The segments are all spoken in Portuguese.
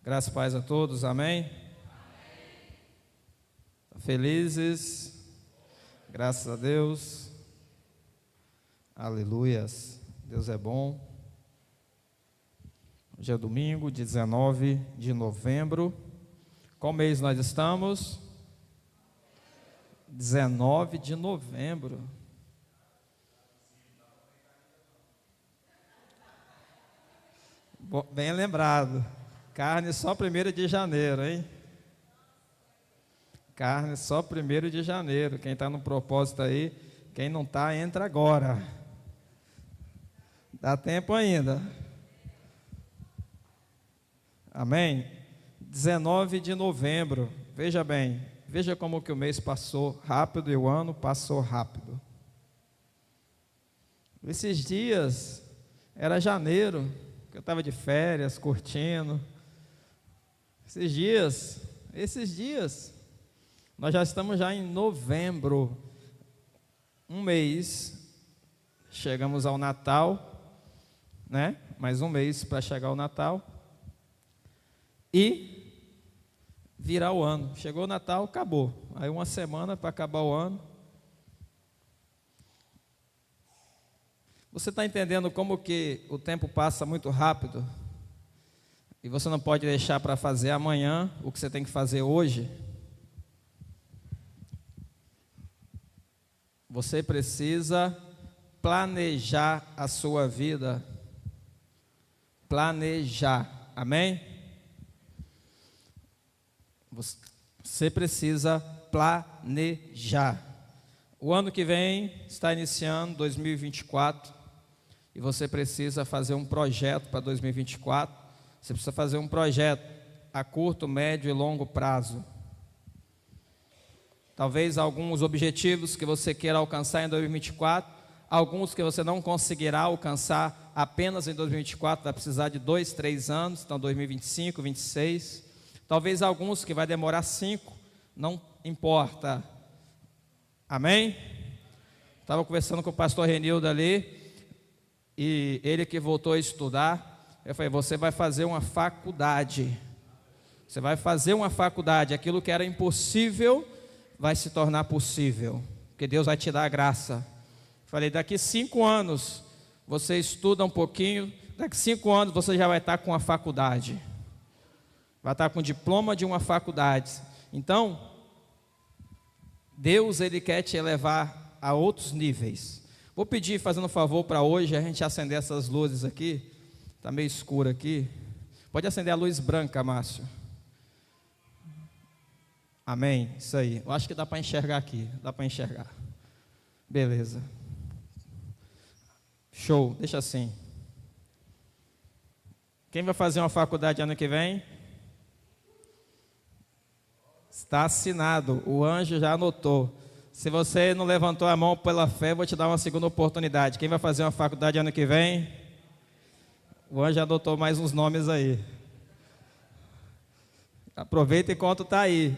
Graças e paz a todos, amém? Felizes? Graças a Deus. Aleluias. Deus é bom. Hoje é domingo, 19 de novembro. Qual mês nós estamos? 19 de novembro. Bem lembrado. Carne só 1º de janeiro, hein? Carne só 1º de janeiro. Quem está no propósito aí, quem não está, entra agora. Dá tempo ainda. Amém? 19 de novembro. Veja bem, veja como que o mês passou rápido e o ano passou rápido. Esses dias, era janeiro, eu estava de férias, curtindo. Esses dias, nós já estamos já em novembro, um mês, chegamos ao Natal, né? Mais um mês para chegar ao Natal e virar o ano. Chegou o Natal, acabou. Aí uma semana para acabar o ano. Você está entendendo como que o tempo passa muito rápido? E você não pode deixar para fazer amanhã o que você tem que fazer hoje? Você precisa planejar a sua vida. Planejar, amém? Você precisa planejar. O ano que vem está iniciando, 2024, e você precisa fazer um projeto para 2024. Você precisa fazer um projeto a curto, médio e longo prazo. Talvez alguns objetivos que você queira alcançar em 2024, alguns que você não conseguirá alcançar apenas em 2024, vai precisar de 2, 3 anos, então 2025, 2026. Talvez alguns que vai demorar 5, não importa. Amém? Estava conversando com o pastor Renildo ali, e ele que voltou a estudar, eu falei, você vai fazer uma faculdade. Você vai fazer uma faculdade. Aquilo que era impossível vai se tornar possível, porque Deus vai te dar a graça. Falei, daqui 5 anos você estuda um pouquinho, daqui 5 anos você já vai estar com a faculdade. Vai estar com o diploma de uma faculdade. Então, Deus, Ele quer te elevar a outros níveis. Vou pedir, fazendo um favor para hoje, a gente acender essas luzes aqui. Está meio escuro aqui. Pode acender a luz branca, Márcio. Amém? Isso aí. Eu acho que dá para enxergar aqui. Dá para enxergar. Beleza. Show. Deixa assim. Quem vai fazer uma faculdade ano que vem? Está assinado. O anjo já anotou. Se você não levantou a mão pela fé, eu vou te dar uma segunda oportunidade. Quem vai fazer uma faculdade ano que vem? O anjo adotou mais uns nomes aí. Aproveita enquanto está aí.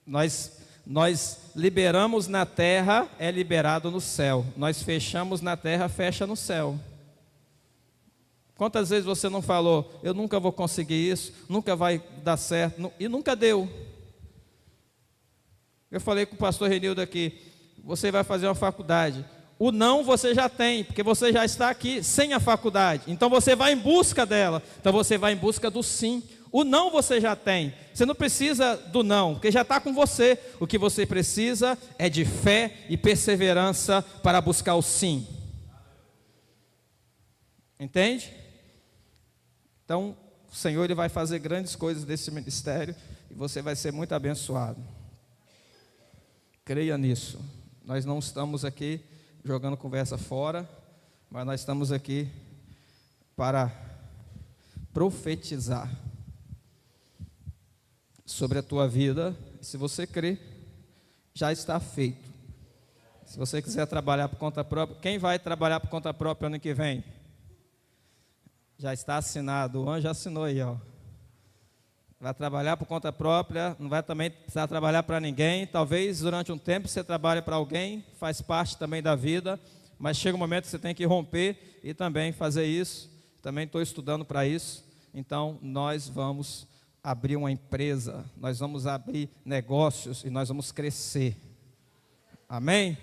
Nós liberamos na terra, é liberado no céu. Nós fechamos na terra, fecha no céu. Quantas vezes você não falou, eu nunca vou conseguir isso, nunca vai dar certo, e nunca deu. Eu falei com o pastor Renildo aqui, você vai fazer uma faculdade. O não você já tem, porque você já está aqui sem a faculdade. Então você vai em busca dela. Então você vai em busca do sim. O não você já tem. Você não precisa do não, porque já está com você. O que você precisa é de fé e perseverança para buscar o sim. Entende? Então o Senhor, Ele vai fazer grandes coisas desse ministério e você vai ser muito abençoado. Creia nisso. Nós não estamos aqui jogando conversa fora, mas nós estamos aqui para profetizar sobre a tua vida. Se você crer, já está feito. Se você quiser trabalhar por conta própria, quem vai trabalhar por conta própria ano que vem? Já está assinado, o anjo assinou aí, ó. Vai trabalhar por conta própria, não vai também precisar trabalhar para ninguém. Talvez durante um tempo você trabalhe para alguém, faz parte também da vida, mas chega um momento que você tem que romper e também fazer isso. Também estou estudando para isso, então nós vamos abrir uma empresa, nós vamos abrir negócios e nós vamos crescer. Amém?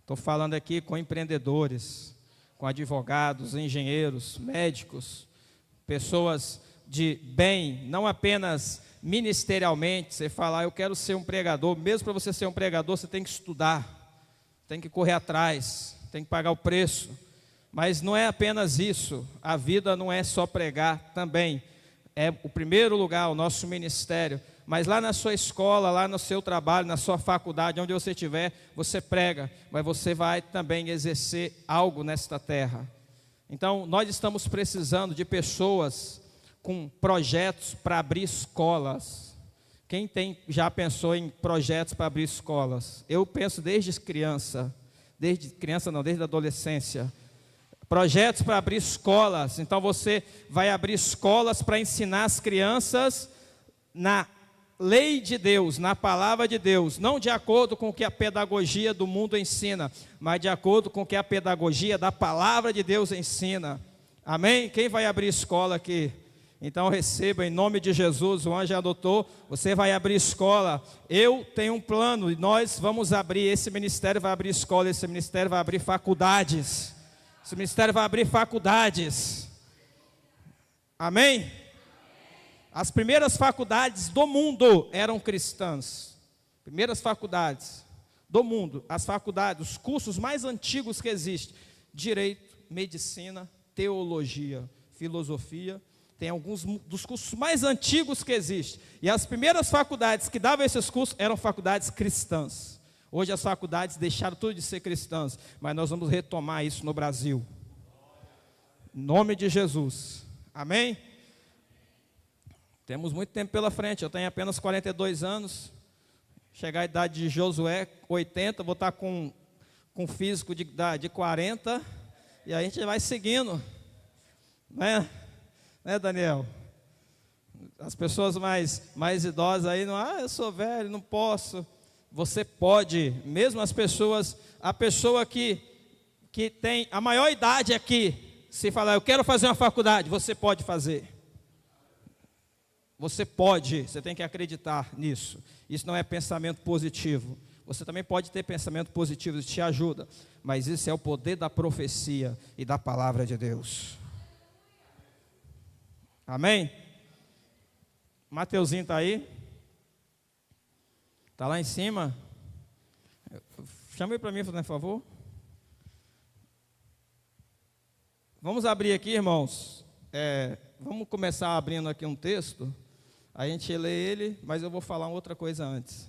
Estou falando aqui com empreendedores, com advogados, engenheiros, médicos, pessoas de bem, não apenas ministerialmente. Você falar, eu quero ser um pregador. Mesmo para você ser um pregador, você tem que estudar, tem que correr atrás, tem que pagar o preço. Mas não é apenas isso, a vida não é só pregar também. É o primeiro lugar, o nosso ministério. Mas lá na sua escola, lá no seu trabalho, na sua faculdade, onde você estiver, você prega, mas você vai também exercer algo nesta terra. Então, nós estamos precisando de pessoas com projetos para abrir escolas. Quem já pensou em projetos para abrir escolas? Eu penso desde criança, desde a adolescência. Projetos para abrir escolas. Então você vai abrir escolas para ensinar as crianças na lei de Deus, na palavra de Deus, não de acordo com o que a pedagogia do mundo ensina, mas de acordo com o que a pedagogia da palavra de Deus ensina. Amém? Quem vai abrir escola aqui? Então receba em nome de Jesus. O anjo adotou, você vai abrir escola. Eu tenho um plano e nós vamos abrir, esse ministério vai abrir escola, esse ministério vai abrir faculdades. Esse ministério vai abrir faculdades. Amém? As primeiras faculdades do mundo eram cristãs. Primeiras faculdades do mundo. As faculdades, os cursos mais antigos que existem. Direito, medicina, teologia, filosofia. Tem alguns dos cursos mais antigos que existem. E as primeiras faculdades que davam esses cursos eram faculdades cristãs. Hoje as faculdades deixaram tudo de ser cristãs, mas nós vamos retomar isso no Brasil. Em nome de Jesus. Amém? Temos muito tempo pela frente. Eu tenho apenas 42 anos. Chegar à idade de Josué, 80, vou estar com físico de 40. E aí a gente vai seguindo. Né, Daniel? As pessoas mais idosas aí, eu sou velho, não posso. Você pode, mesmo as pessoas, a pessoa que tem a maior idade aqui, se falar, eu quero fazer uma faculdade, você pode fazer. Você pode, você tem que acreditar nisso. Isso não é pensamento positivo. Você também pode ter pensamento positivo, isso te ajuda. Mas isso é o poder da profecia e da palavra de Deus. Amém? Mateuzinho está aí? Está lá em cima? Chama ele para mim, por favor. Vamos abrir aqui, irmãos. Vamos começar abrindo aqui um texto. A gente lê ele, mas eu vou falar outra coisa antes.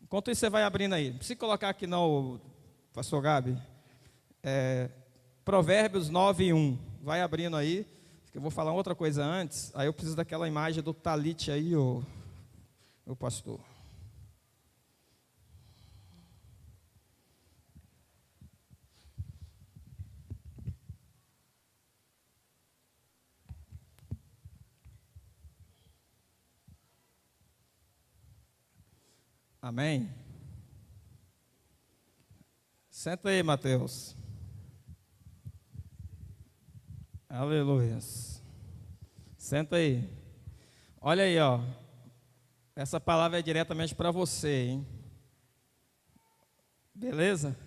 Enquanto isso, você vai abrindo aí. Não precisa colocar aqui não, pastor Gabi. Provérbios 9:1. Vai abrindo aí, que eu vou falar outra coisa antes. Aí eu preciso daquela imagem do talit aí, o pastor. Amém? Senta aí, Mateus. Aleluia. Senta aí. Olha aí, ó. Essa palavra é diretamente para você, hein? Beleza?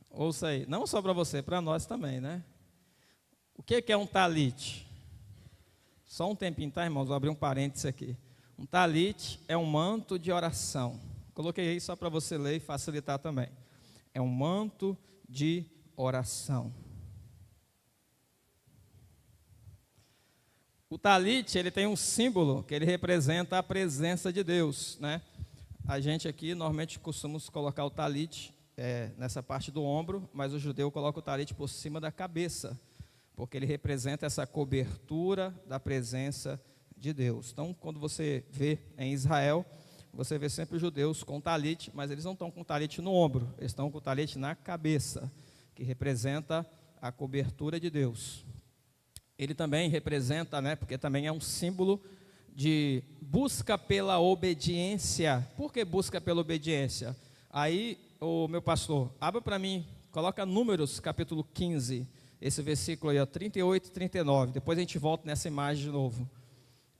Ouça aí. Não só para você, para nós também, né? O que é um talit? Só um tempinho, tá, irmãos? Vou abrir um parênteses aqui. Um talit é um manto de oração. Coloquei aí só para você ler e facilitar também. É um manto de oração. O talit, ele tem um símbolo que ele representa a presença de Deus, né? A gente aqui normalmente costumamos colocar o talit nessa parte do ombro, mas o judeu coloca o talit por cima da cabeça, porque ele representa essa cobertura da presença de Deus. Então, quando você vê em Israel, você vê sempre os judeus com talit, mas eles não estão com talit no ombro, eles estão com talit na cabeça, que representa a cobertura de Deus. Ele também representa, né, porque também é um símbolo de busca pela obediência. Por que busca pela obediência? Aí, o meu pastor, abra para mim, coloca Números capítulo 15. esse versículo aí, ó, 38 e 39, depois a gente volta nessa imagem de novo.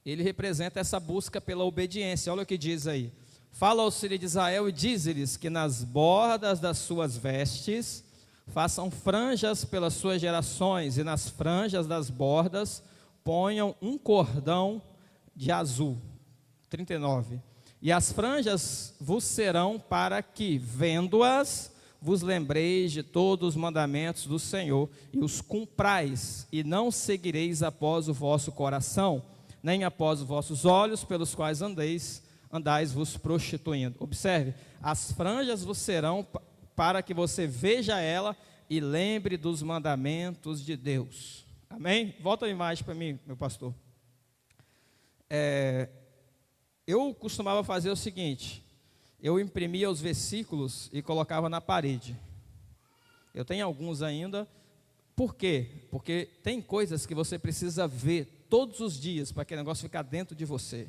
Ele representa essa busca pela obediência. Olha o que diz aí: fala aos filhos de Israel e diz-lhes que nas bordas das suas vestes façam franjas pelas suas gerações, e nas franjas das bordas ponham um cordão de azul. 39. E as franjas vos serão para que, vendo-as, vos lembreis de todos os mandamentos do Senhor e os cumprais, e não seguireis após o vosso coração, nem após os vossos olhos, pelos quais andais vos prostituindo. Observe, as franjas vos serão para que você veja ela e lembre dos mandamentos de Deus. Amém? Volta a imagem para mim, meu pastor. Eu costumava fazer o seguinte: eu imprimia os versículos e colocava na parede. Eu tenho alguns ainda. Por quê? Porque tem coisas que você precisa ver todos os dias para aquele negócio ficar dentro de você.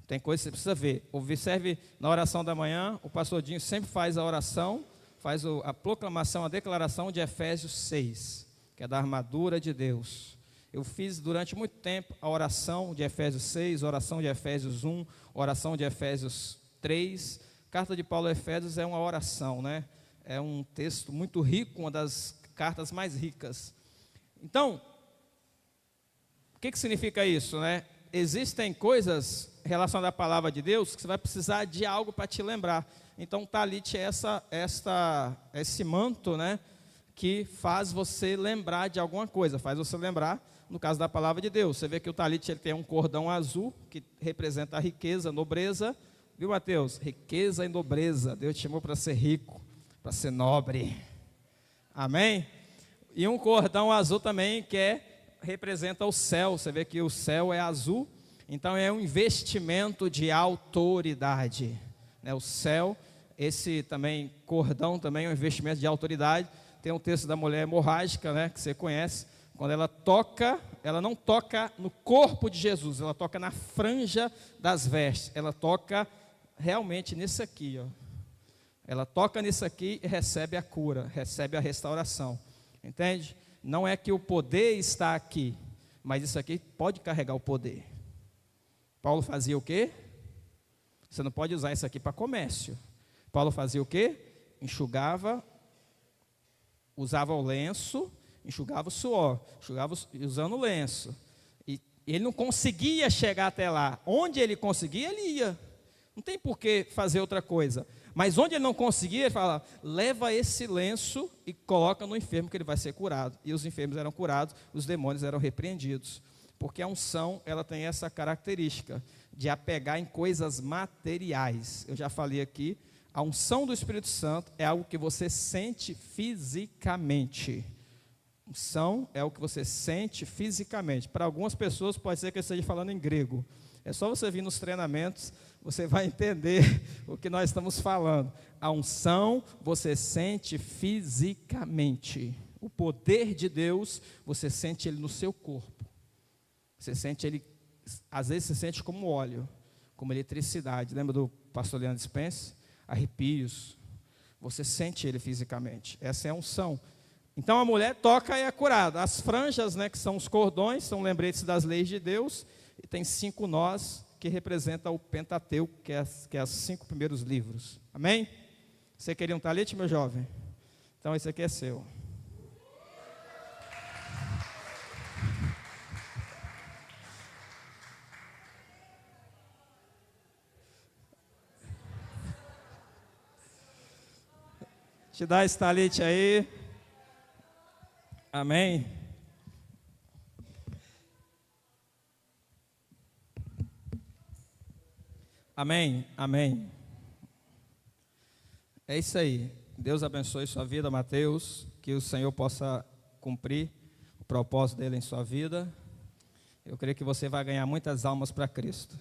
Tem coisas que você precisa ver. Observe na oração da manhã, o pastor Dinho sempre faz a oração, faz a proclamação, a declaração de Efésios 6, que é da armadura de Deus. Eu fiz durante muito tempo a oração de Efésios 6, oração de Efésios 1, oração de Efésios 3. Carta de Paulo a Efésios é uma oração, né? É um texto muito rico, uma das cartas mais ricas. Então, o que significa isso, né? Existem coisas relacionadas à palavra de Deus que você vai precisar de algo para te lembrar. Então, talit é esse manto, né, que faz você lembrar de alguma coisa, faz você lembrar, no caso da palavra de Deus. Você vê que o talit ele tem um cordão azul, que representa a riqueza, a nobreza. Viu, Mateus? Riqueza e nobreza. Deus te chamou para ser rico, para ser nobre. Amém? E um cordão azul também que representa o céu. Você vê que o céu é azul, então é um investimento de autoridade, né? O céu, esse também cordão também é um investimento de autoridade. Tem um texto da mulher hemorrágica, né, que você conhece. Quando ela toca, ela não toca no corpo de Jesus, ela toca na franja das vestes. Ela toca realmente nisso aqui, ó. Ela toca nisso aqui e recebe a cura, recebe a restauração. Entende? Não é que o poder está aqui, mas isso aqui pode carregar o poder. Paulo fazia o quê? Você não pode usar isso aqui para comércio. Paulo fazia o quê? Enxugava, usava o lenço, enxugava o suor, usando o lenço. E ele não conseguia chegar até lá. Onde ele conseguia, ele ia. Não tem por que fazer outra coisa. Mas onde ele não conseguia, ele fala: leva esse lenço e coloca no enfermo que ele vai ser curado. E os enfermos eram curados, os demônios eram repreendidos. Porque a unção, ela tem essa característica de apegar em coisas materiais. Eu já falei aqui, a unção do Espírito Santo é algo que você sente fisicamente. Unção é o que você sente fisicamente. Para algumas pessoas pode ser que eu esteja falando em grego. É só você vir nos treinamentos, você vai entender o que nós estamos falando. A unção você sente fisicamente. O poder de Deus, você sente ele no seu corpo. Você sente ele, às vezes você sente como óleo, como eletricidade. Lembra do pastor Leandro Spence? Arrepios. Você sente ele fisicamente. Essa é a unção. Então a mulher toca e é curada. As franjas, né, que são os cordões, são lembretes das leis de Deus. E tem 5 nós, que representa o Pentateuco, que é os 5 primeiros livros. Amém? Você queria um talite, meu jovem? Então esse aqui é seu. Te dá esse talite aí. Amém? Amém, amém. É isso aí. Deus abençoe sua vida, Mateus. Que o Senhor possa cumprir o propósito dele em sua vida. Eu creio que você vai ganhar muitas almas para Cristo.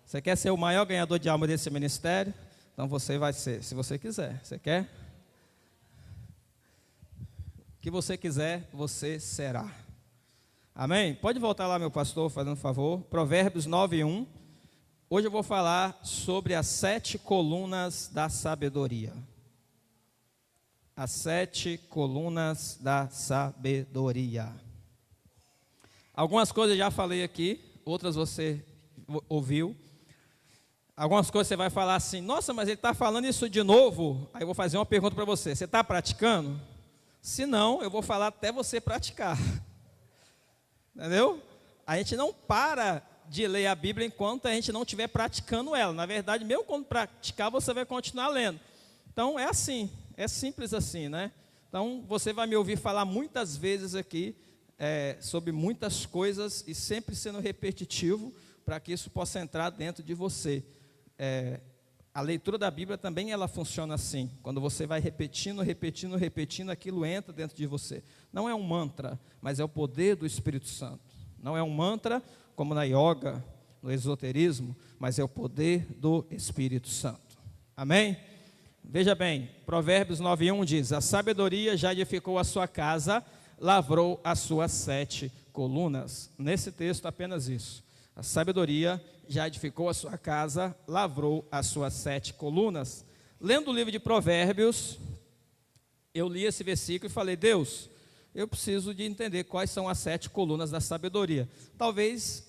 Você quer ser o maior ganhador de alma desse ministério? Então você vai ser, se você quiser. Você quer? O que você quiser, você será. Amém? Pode voltar lá, meu pastor, fazendo um favor. Provérbios 9:1. Hoje eu vou falar sobre as 7 colunas da sabedoria. As 7 colunas da sabedoria. Algumas coisas eu já falei aqui, outras você ouviu. Algumas coisas você vai falar assim, nossa, mas ele está falando isso de novo. Aí eu vou fazer uma pergunta para você, você está praticando? Se não, eu vou falar até você praticar. Entendeu? A gente não para de ler a Bíblia enquanto a gente não estiver praticando ela. Na verdade, mesmo quando praticar, você vai continuar lendo. Então, é assim, é simples assim, né? Então, você vai me ouvir falar muitas vezes aqui sobre muitas coisas e sempre sendo repetitivo para que isso possa entrar dentro de você. A leitura da Bíblia também ela funciona assim. Quando você vai repetindo, aquilo entra dentro de você. Não é um mantra, mas é o poder do Espírito Santo. Não é um mantra como na yoga, no esoterismo, mas é o poder do Espírito Santo. Amém? Veja bem, Provérbios 9:1 diz: a sabedoria já edificou a sua casa, lavrou as suas 7 colunas. Nesse texto apenas isso. A sabedoria já edificou a sua casa, lavrou as suas 7 colunas. Lendo o livro de Provérbios, eu li esse versículo e falei, Deus, eu preciso de entender quais são as 7 colunas da sabedoria. Talvez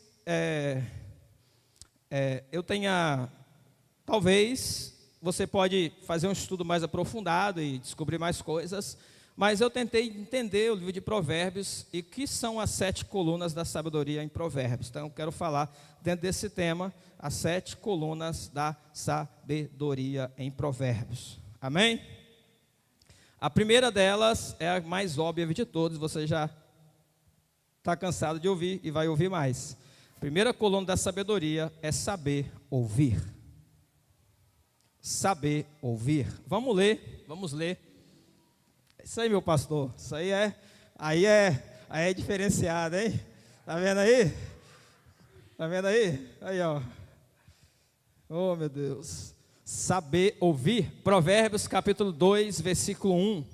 você pode fazer um estudo mais aprofundado e descobrir mais coisas, mas eu tentei entender o livro de Provérbios e o que são as 7 colunas da sabedoria em Provérbios. Então eu quero falar dentro desse tema, as 7 colunas da sabedoria em Provérbios. Amém? A primeira delas é a mais óbvia de todas, você já está cansado de ouvir e vai ouvir mais. A primeira coluna da sabedoria é saber ouvir. Saber ouvir. Vamos ler. Isso aí, meu pastor, isso aí é diferenciado, hein? Tá vendo aí? Tá vendo aí? Aí, ó. Oh, meu Deus. Saber ouvir. Provérbios capítulo 2, versículo 1.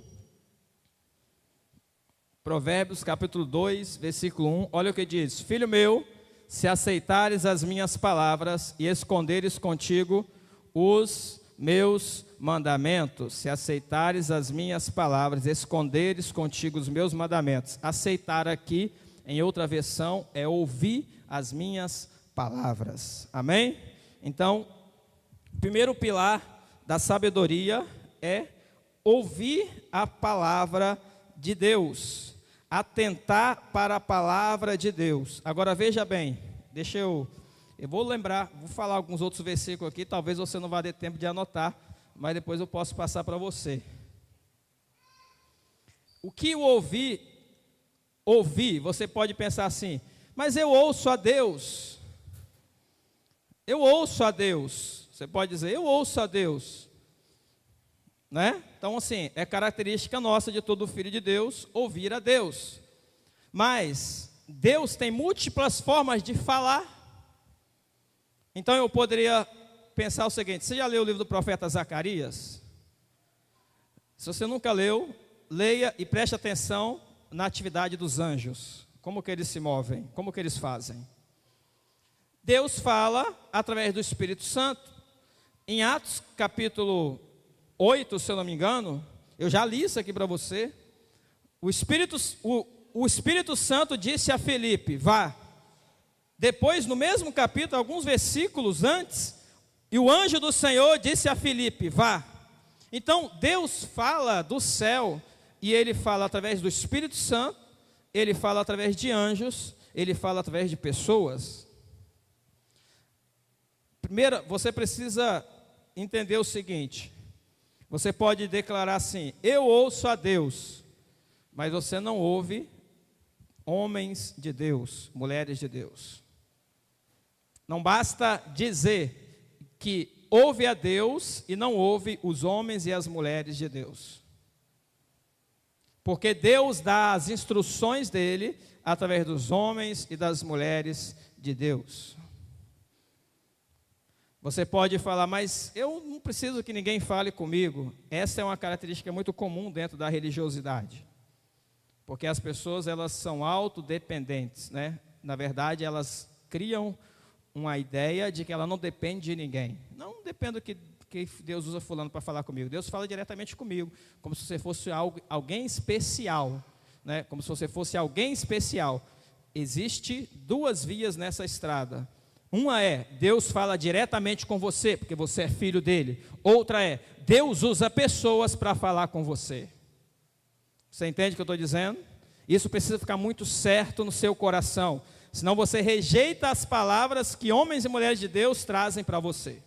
Provérbios capítulo 2, versículo 1. Olha o que diz. Filho meu, se aceitares as minhas palavras e esconderes contigo os meus mandamentos, se aceitares as minhas palavras, esconderes contigo os meus mandamentos. Aceitar aqui, em outra versão, é ouvir as minhas palavras. Amém? Então, o primeiro pilar da sabedoria é ouvir a palavra de Deus, atentar para a palavra de Deus. Agora veja bem, eu vou falar alguns outros versículos aqui, talvez você não vá ter tempo de anotar, mas depois eu posso passar para você. O que o ouvir, você pode pensar assim, mas eu ouço a Deus. Eu ouço a Deus. Você pode dizer, eu ouço a Deus. Né? Então assim, é característica nossa de todo filho de Deus, ouvir a Deus. Mas Deus tem múltiplas formas de falar. Então eu poderia pensar o seguinte, você já leu o livro do profeta Zacarias? Se você nunca leu, leia e preste atenção na atividade dos anjos. Como que eles se movem, como que eles fazem. Deus fala através do Espírito Santo. Em Atos capítulo 8, se eu não me engano, eu já li isso aqui para você. O Espírito Santo disse a Felipe, vá. Depois, no mesmo capítulo, alguns versículos antes, e o anjo do Senhor disse a Felipe, vá. Então, Deus fala do céu, e Ele fala através do Espírito Santo, Ele fala através de anjos, Ele fala através de pessoas. Primeiro, você precisa entender o seguinte, você pode declarar assim, eu ouço a Deus, mas você não ouve homens de Deus, mulheres de Deus. Não basta dizer que ouve a Deus e não ouve os homens e as mulheres de Deus. Porque Deus dá as instruções dele através dos homens e das mulheres de Deus. Você pode falar, mas eu não preciso que ninguém fale comigo. Essa é uma característica muito comum dentro da religiosidade. Porque as pessoas, elas são autodependentes, né? Na verdade, elas criam uma ideia de que ela não depende de ninguém. Não dependo que Deus usa fulano para falar comigo? Deus fala diretamente comigo, como se você fosse alguém especial, né? Como se você fosse alguém especial. Existe duas vias nessa estrada. Uma é, Deus fala diretamente com você, porque você é filho dele. Outra é, Deus usa pessoas para falar com você. Você entende o que eu estou dizendo? Isso precisa ficar muito certo no seu coração. Senão você rejeita as palavras que homens e mulheres de Deus trazem para você.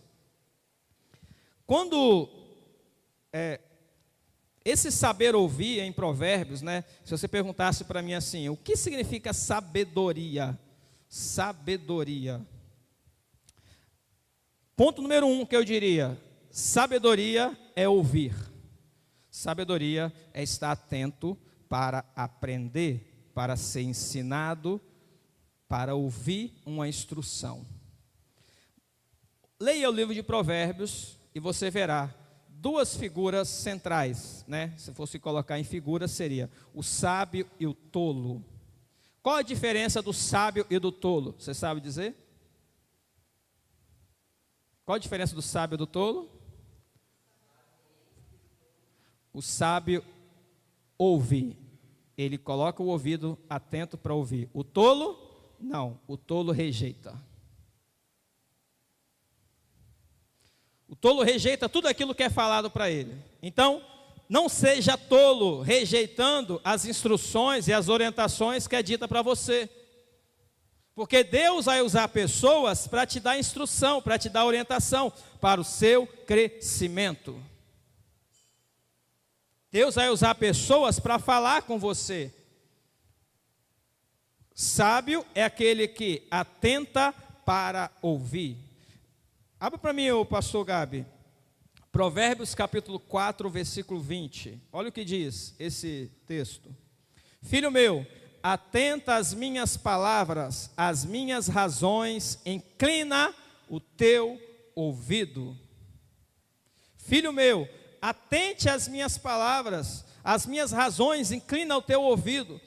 Quando esse saber ouvir em Provérbios, né? Se você perguntasse para mim assim, o que significa sabedoria? Sabedoria. Ponto número 1 que eu diria, sabedoria é ouvir. Sabedoria é estar atento para aprender, para ser ensinado, para ouvir uma instrução. Leia o livro de Provérbios e você verá duas figuras centrais, né? Se fosse colocar em figuras, seria o sábio e o tolo. Qual a diferença do sábio e do tolo? Você sabe dizer? Qual a diferença do sábio e do tolo? O sábio ouve, ele coloca o ouvido atento para ouvir. O tolo, não, o tolo rejeita. O tolo rejeita tudo aquilo que é falado para ele. Então, não seja tolo rejeitando as instruções e as orientações que é dita para você. Porque Deus vai usar pessoas para te dar instrução, para te dar orientação, para o seu crescimento. Deus vai usar pessoas para falar com você. Sábio é aquele que atenta para ouvir. Abra para mim, pastor Gabi, Provérbios capítulo 4, versículo 20. Olha o que diz esse texto. Filho meu, atenta às minhas palavras, às minhas razões, inclina o teu ouvido. Filho meu, atente às minhas palavras, às minhas razões, inclina o teu ouvido.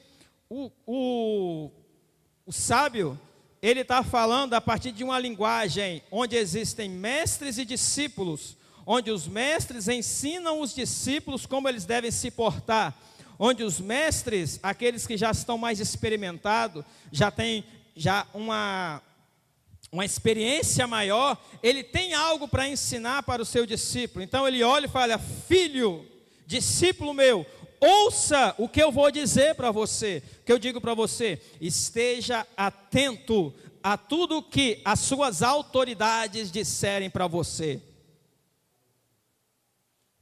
O sábio, ele está falando a partir de uma linguagem onde existem mestres e discípulos, onde os mestres ensinam os discípulos como eles devem se portar, onde os mestres, aqueles que já estão mais experimentados, já têm uma experiência maior, ele tem algo para ensinar para o seu discípulo. Então ele olha e fala: filho, discípulo meu, ouça o que eu vou dizer para você, o que eu digo para você, esteja atento a tudo que as suas autoridades disserem para você.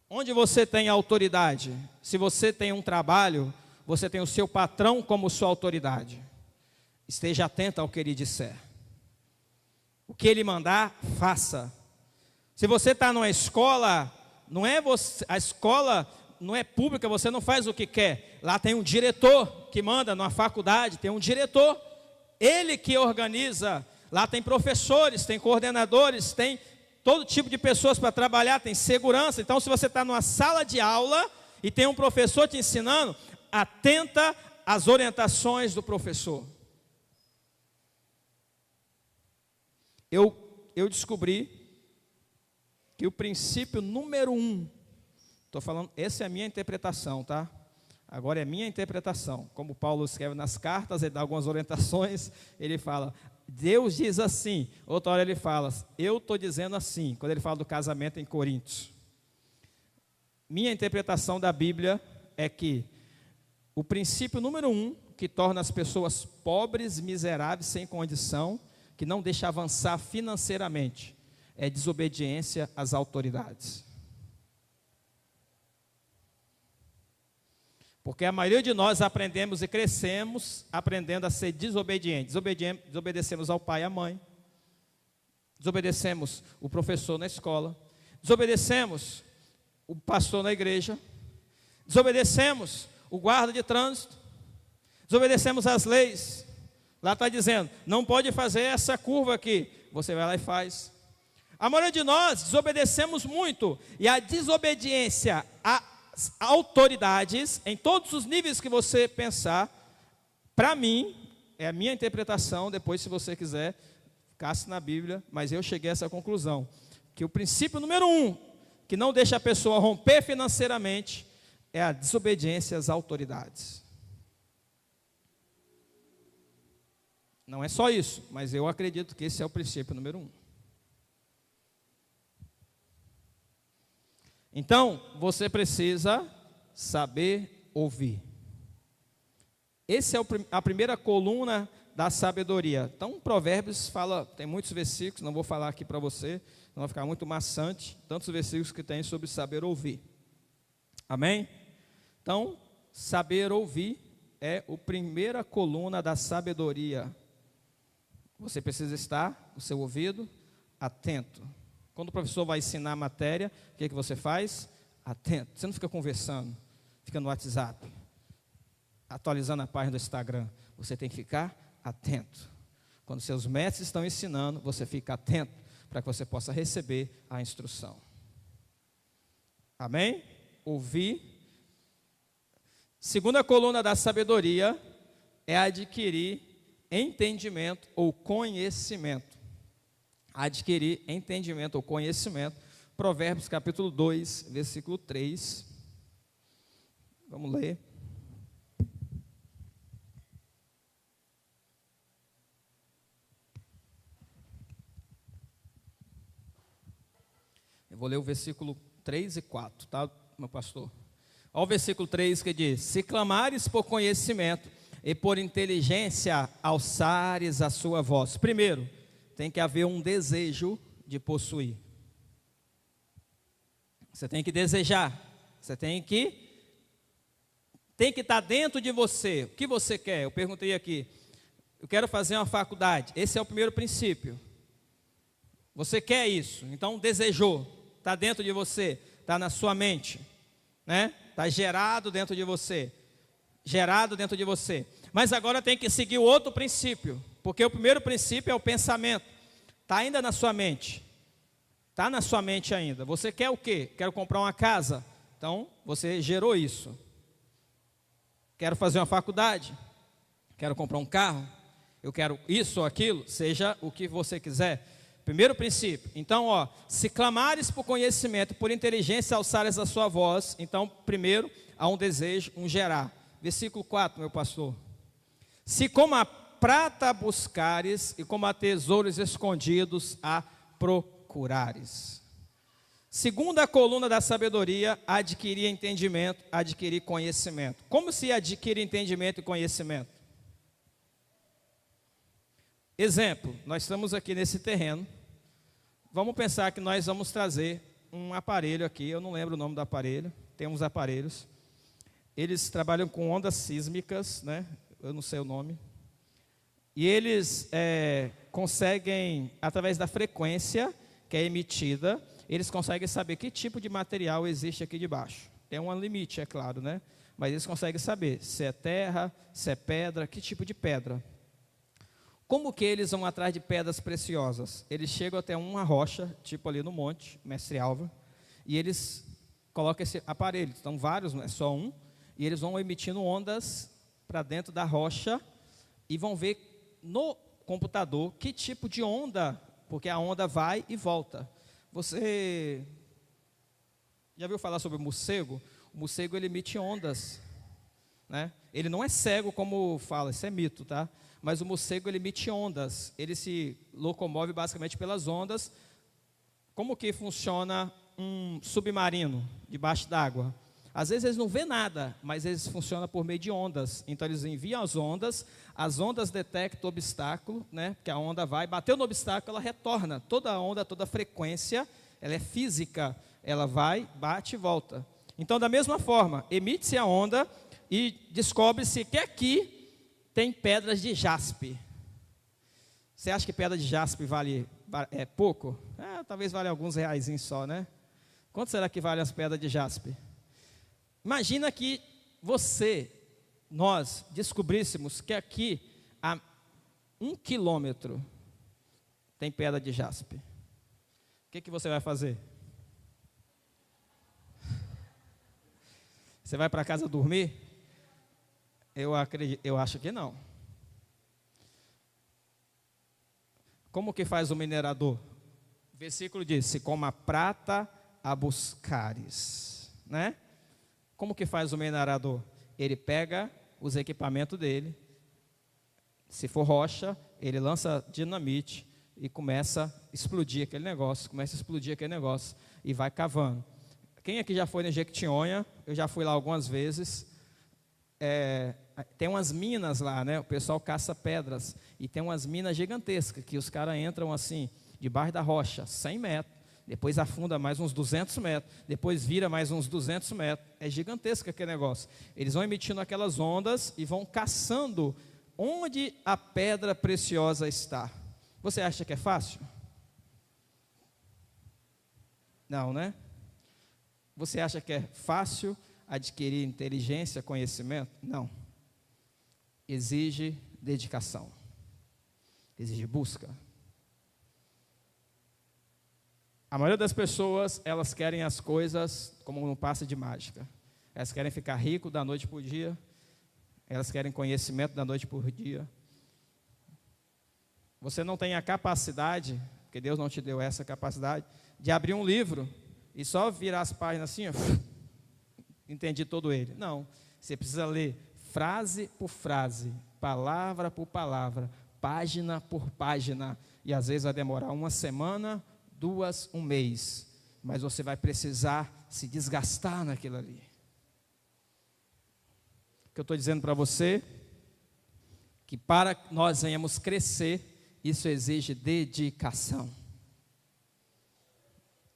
Onde você tem autoridade? Se você tem um trabalho, você tem o seu patrão como sua autoridade. Esteja atento ao que ele disser. O que ele mandar, faça. Se você está numa escola, a escola não é pública, você não faz o que quer. Lá tem um diretor que manda, numa faculdade tem um diretor, ele que organiza. Lá tem professores, tem coordenadores, tem todo tipo de pessoas para trabalhar, tem segurança. Então, se você está numa sala de aula e tem um professor te ensinando, atenta às orientações do professor. Eu descobri que o princípio número 1, estou falando, essa é a minha interpretação, tá? Agora é minha interpretação. Como Paulo escreve nas cartas, ele dá algumas orientações, ele fala, Deus diz assim. Outra hora ele fala, eu estou dizendo assim, quando ele fala do casamento em Coríntios. Minha interpretação da Bíblia é que o princípio número 1, que torna as pessoas pobres, miseráveis, sem condição, que não deixa avançar financeiramente, é desobediência às autoridades. Porque a maioria de nós aprendemos e crescemos aprendendo a ser desobedientes. Desobedecemos ao pai e à mãe, desobedecemos o professor na escola, desobedecemos o pastor na igreja, desobedecemos o guarda de trânsito, desobedecemos as leis. Lá está dizendo, não pode fazer essa curva aqui. Você vai lá e faz. A maioria de nós desobedecemos muito. E a desobediência às autoridades, em todos os níveis que você pensar, para mim, é a minha interpretação, depois se você quiser, casse na Bíblia, mas eu cheguei a essa conclusão. que o princípio número 1, que não deixa a pessoa romper financeiramente, é a desobediência às autoridades. Não é só isso, mas eu acredito que esse é o princípio número 1. Então, você precisa saber ouvir. Essa é a primeira coluna da sabedoria. Então, Provérbios fala, tem muitos versículos, não vou falar aqui para você, não vai ficar muito maçante, tantos versículos que tem sobre saber ouvir. Amém? Então, saber ouvir é a primeira coluna da sabedoria. Você precisa estar, o seu ouvido, atento. Quando o professor vai ensinar a matéria, o que você faz? Atento. Você não fica conversando, fica no WhatsApp, atualizando a página do Instagram. Você tem que ficar atento. Quando seus mestres estão ensinando, você fica atento para que você possa receber a instrução. Amém? Ouvir. Segunda coluna da sabedoria é adquirir entendimento ou conhecimento. Adquirir entendimento ou conhecimento. Provérbios capítulo 2, versículo 3. Vamos ler. Eu vou ler o versículo 3 e 4, tá, meu pastor? Olha o versículo 3 que diz: se clamares por conhecimento e por inteligência alçares a sua voz. Primeiro, tem que haver um desejo de possuir. Você tem que desejar. Você tem que estar dentro de você. O que você quer? Eu perguntei aqui. Eu quero fazer uma faculdade. Esse é o primeiro princípio. Você quer isso? Então desejou. Está dentro de você. Está na sua mente, né? Está gerado dentro de você. Gerado dentro de você. Mas agora tem que seguir o outro princípio, porque o primeiro princípio é o pensamento. Está ainda na sua mente. Está na sua mente ainda. Você quer o quê? Quero comprar uma casa. Então, você gerou isso. Quero fazer uma faculdade. Quero comprar um carro. Eu quero isso ou aquilo. Seja o que você quiser. Primeiro princípio. Então, se clamares por conhecimento, por inteligência, alçares a sua voz. Então, primeiro, há um desejo, um gerar. Versículo 4, meu pastor. Se como a prata buscares e como a tesouros escondidos a procurares. Segunda coluna da sabedoria, adquirir entendimento, adquirir conhecimento. Como se adquire entendimento e conhecimento? Exemplo, nós estamos aqui nesse terreno. Vamos pensar que nós vamos trazer um aparelho aqui, eu não lembro o nome do aparelho, tem uns aparelhos. Eles trabalham com ondas sísmicas, né? Eu não sei o nome. E eles conseguem, através da frequência que é emitida, eles conseguem saber que tipo de material existe aqui debaixo. Tem um limite, é claro, né? Mas eles conseguem saber se é terra, se é pedra, que tipo de pedra. Como que eles vão atrás de pedras preciosas? Eles chegam até uma rocha, tipo ali no monte, Mestre Álvaro, e eles colocam esse aparelho. Então vários, não é só um, e eles vão emitindo ondas para dentro da rocha e vão ver no computador que tipo de onda, porque a onda vai e volta. Você já viu falar sobre o morcego? O morcego ele emite ondas, né? Ele não é cego como fala, isso é mito, tá? Mas o morcego ele emite ondas, ele se locomove basicamente pelas ondas. Como que funciona um submarino debaixo d'água? Às vezes eles não vê nada, mas eles funcionam por meio de ondas. Então eles enviam as ondas detectam o obstáculo, né? Porque a onda vai, bateu no obstáculo, ela retorna. Toda onda, toda frequência, ela é física, ela vai, bate e volta. Então da mesma forma, emite-se a onda e descobre-se que aqui tem pedras de jaspe. Você acha que pedra de jaspe vale pouco? Talvez vale alguns reaisinhos só, né? Quanto será que vale as pedras de jaspe? Imagina que nós descobríssemos que aqui a 1 quilômetro tem pedra de jaspe. O que você vai fazer? Você vai para casa dormir? Eu acho que não. Como que faz o minerador? O versículo diz: se como a prata a buscares, né? Como que faz o minerador? Ele pega os equipamentos dele, se for rocha, ele lança dinamite e começa a explodir aquele negócio, e vai cavando. Quem aqui já foi na Jequitinhonha? Eu já fui lá algumas vezes. Tem umas minas lá, né? O pessoal caça pedras, e tem umas minas gigantescas, que os caras entram assim, debaixo da rocha, 100 metros, depois afunda mais uns 200 metros, depois vira mais uns 200 metros, é gigantesco aquele negócio. Eles vão emitindo aquelas ondas e vão caçando onde a pedra preciosa está. Você acha que é fácil? Não, né? Você acha que é fácil adquirir inteligência, conhecimento? Não. Exige dedicação, exige busca. A maioria das pessoas, elas querem as coisas como um passe de mágica. Elas querem ficar rico da noite para o dia, elas querem conhecimento da noite para o dia. Você não tem a capacidade, porque Deus não te deu essa capacidade, de abrir um livro e só virar as páginas assim, ó, entendi todo ele. Não, você precisa ler frase por frase, palavra por palavra, página por página, e às vezes vai demorar uma semana, 2, um mês, mas você vai precisar se desgastar naquilo ali. O que eu estou dizendo para você, que para que nós venhamos crescer, isso exige dedicação,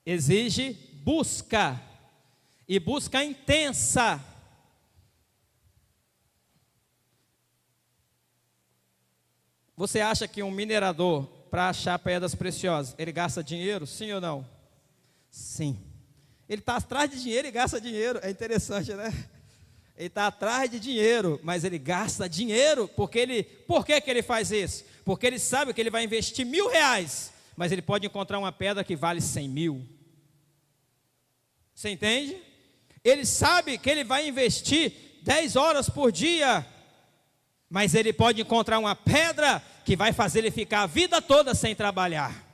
exige busca, e busca intensa. Você acha que um minerador, para achar pedras preciosas, ele gasta dinheiro? Sim ou não? Sim. Ele está atrás de dinheiro e gasta dinheiro. É interessante, né? Ele está atrás de dinheiro, mas ele gasta dinheiro. Por que que ele faz isso? Porque ele sabe que ele vai investir R$1.000, mas ele pode encontrar uma pedra que vale 100 mil. Você entende? Ele sabe que ele vai investir 10 horas por dia, mas ele pode encontrar uma pedra que vai fazer ele ficar a vida toda sem trabalhar.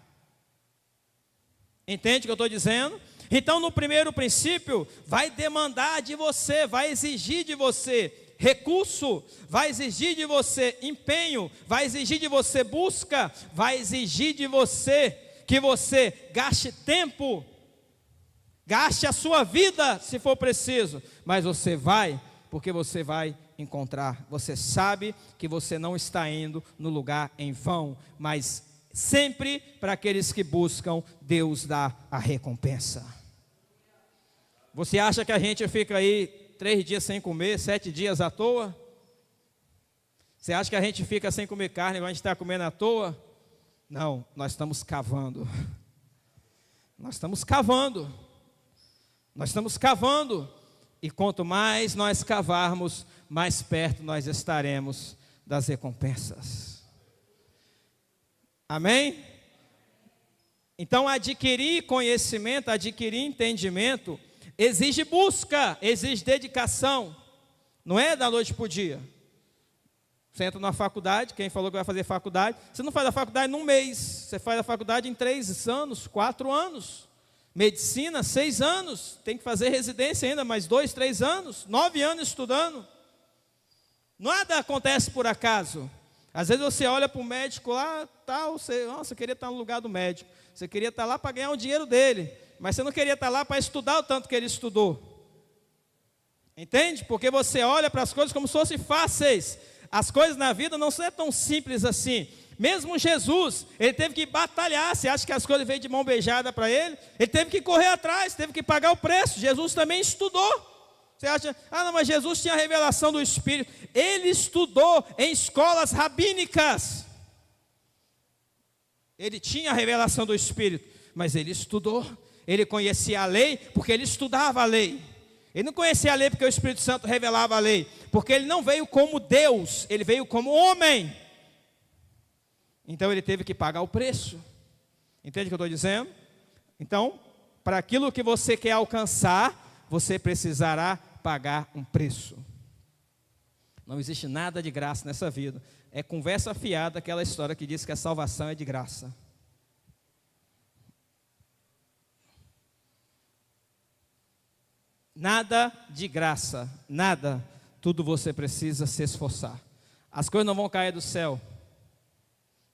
Entende o que eu estou dizendo? Então, no primeiro princípio, vai demandar de você, vai exigir de você recurso, vai exigir de você empenho, vai exigir de você busca, vai exigir de você que você gaste tempo, gaste a sua vida se for preciso, mas você vai, porque você vai encontrar. Você sabe que você não está indo no lugar em vão, mas sempre para aqueles que buscam, Deus dá a recompensa. Você acha que a gente fica aí 3 dias sem comer, 7 dias à toa? Você acha que a gente fica sem comer carne, igual a gente está comendo à toa? Não, nós estamos cavando. Nós estamos cavando. Nós estamos cavando. E quanto mais nós cavarmos, mais perto nós estaremos das recompensas. Amém? Então, adquirir conhecimento, adquirir entendimento, exige busca, exige dedicação. Não é da noite para o dia. Você entra na faculdade, quem falou que vai fazer faculdade, você não faz a faculdade num mês, você faz a faculdade em 3 anos, 4 anos. Medicina, 6 anos, tem que fazer residência ainda, mais 2, 3 anos, 9 anos estudando. Nada acontece por acaso. Às vezes você olha para o médico lá, tal, você queria estar no lugar do médico, você queria estar lá para ganhar o dinheiro dele, mas você não queria estar lá para estudar o tanto que ele estudou. Entende? Porque você olha para as coisas como se fossem fáceis. As coisas na vida não são tão simples assim. Mesmo Jesus, ele teve que batalhar. Você acha que as coisas veio de mão beijada para ele? Ele teve que correr atrás, teve que pagar o preço. Jesus também estudou. Você acha, não, mas Jesus tinha a revelação do Espírito. Ele estudou em escolas rabínicas. Ele tinha a revelação do Espírito, mas ele estudou. Ele conhecia a lei porque ele estudava a lei. Ele não conhecia a lei porque o Espírito Santo revelava a lei, porque ele não veio como Deus, ele veio como homem. Então ele teve que pagar o preço. Entende o que eu estou dizendo? Então, para aquilo que você quer alcançar, você precisará pagar um preço. Não existe nada de graça nessa vida. É conversa fiada aquela história que diz que a salvação é de graça. Nada de graça, nada. Tudo você precisa se esforçar. As coisas não vão cair do céu.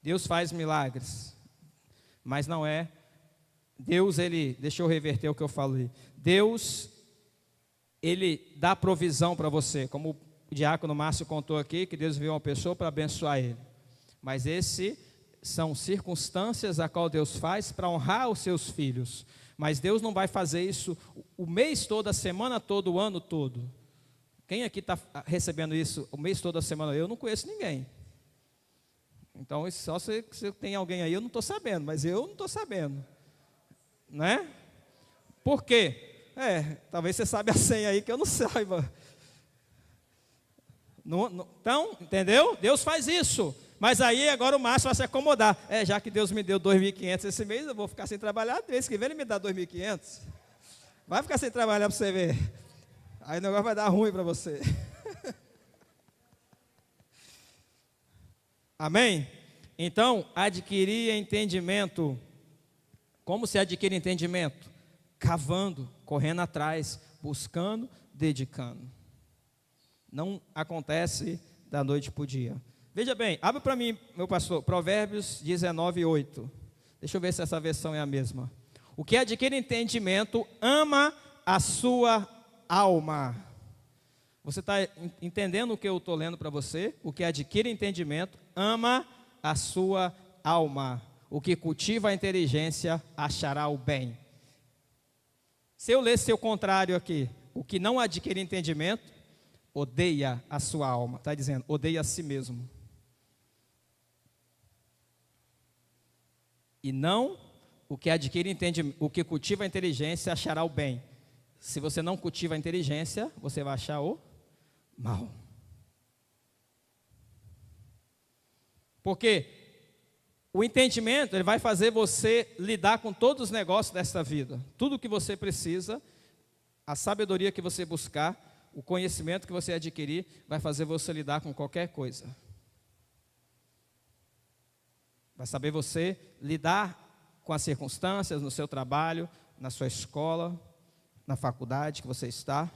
Deus faz milagres, mas não é. Deus, deixa eu reverter o que eu falei. Deus, Ele dá provisão para você, como o diácono Márcio contou aqui, que Deus enviou uma pessoa para abençoar ele. Mas são circunstâncias a qual Deus faz para honrar os seus filhos. Mas Deus não vai fazer isso o mês todo, a semana toda, o ano todo. Quem aqui está recebendo isso o mês todo, a semana? Eu não conheço ninguém. Então, só se tem alguém aí, eu não estou sabendo, mas eu não estou sabendo. Né? Por quê? Talvez você saiba a senha aí que eu não saiba. Então, entendeu? Deus faz isso. Mas aí agora o Márcio vai se acomodar. Já que Deus me deu 2.500 esse mês, eu vou ficar sem trabalhar. Mês que vem ele me dá 2.500. Vai ficar sem trabalhar para você ver. Aí o negócio vai dar ruim para você. Amém? Então, adquirir entendimento. Como se adquire entendimento? Cavando, correndo atrás, buscando, dedicando. Não acontece da noite para o dia. Veja bem, abre para mim, meu pastor, Provérbios 19:8. Deixa eu ver se essa versão é a mesma. O que adquire entendimento ama a sua alma. Você está entendendo o que eu estou lendo para você? O que adquire entendimento ama a sua alma. O que cultiva a inteligência achará o bem. Se eu lesse o contrário aqui, o que não adquire entendimento odeia a sua alma. Está dizendo, odeia a si mesmo. E não o que adquire entendimento, o que cultiva a inteligência achará o bem. Se você não cultiva a inteligência, você vai achar o mal. Porque o entendimento, ele vai fazer você lidar com todos os negócios desta vida. Tudo que você precisa, a sabedoria que você buscar, o conhecimento que você adquirir, vai fazer você lidar com qualquer coisa. Vai saber você lidar com as circunstâncias no seu trabalho, na sua escola, na faculdade que você está,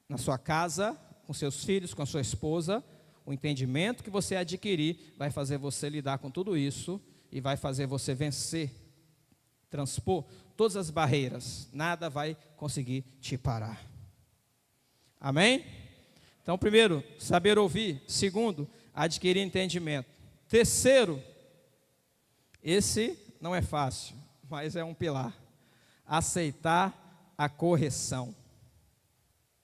na sua casa, com seus filhos, com a sua esposa. O entendimento que você adquirir vai fazer você lidar com tudo isso e vai fazer você vencer, transpor todas as barreiras. Nada vai conseguir te parar. Amém? Então, primeiro, saber ouvir. Segundo, adquirir entendimento. Terceiro, esse não é fácil, mas é um pilar. Aceitar a correção.